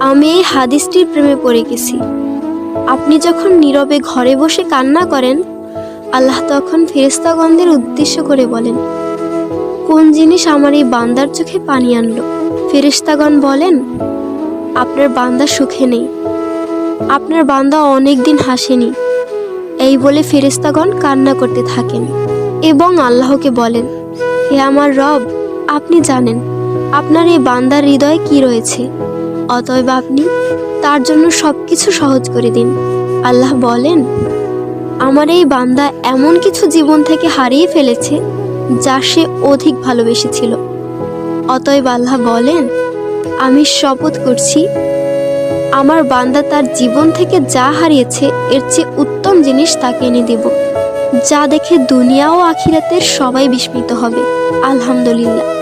আমি এই হাদিসটির প্রেমে পড়ে গেছি। আপনি যখন নীরবে ঘরে বসে কান্না করেন, আল্লাহ তখন ফেরেশতাগণদের উদ্দেশ্য করে বলেন, কোন জিনিস আমার এই বান্দার চোখে পানি আনলো? ফেরেশতাগণ বলেন, আপনার বান্দা সুখে নেই, আপনার বান্দা অনেক দিন হাসেনি। এই বলে ফেরেশতাগণ কান্না করতে থাকেন এবং আল্লাহকে বলেন, হে আমার রব, আপনি জানেন আপনার এই বান্দার হৃদয়ে কি রয়েছে, অতএব আপনি তার জন্য সবকিছু সহজ করে দিন। আল্লাহ বলেন, আমার এই বান্দা এমন কিছু জীবন থেকে হারিয়ে ফেলেছে যা সে অধিক ভালোবেসেছিল। অতএব আল্লাহ বলেন, আমি শপথ করছি, আমার বান্দা তার জীবন থেকে যা হারিয়েছে এর চেয়ে উত্তম জিনিস তাকে এনে দেব, যা দেখে দুনিয়া ও আখিরাতের সবাই বিস্মিত হবে। আলহামদুলিল্লাহ।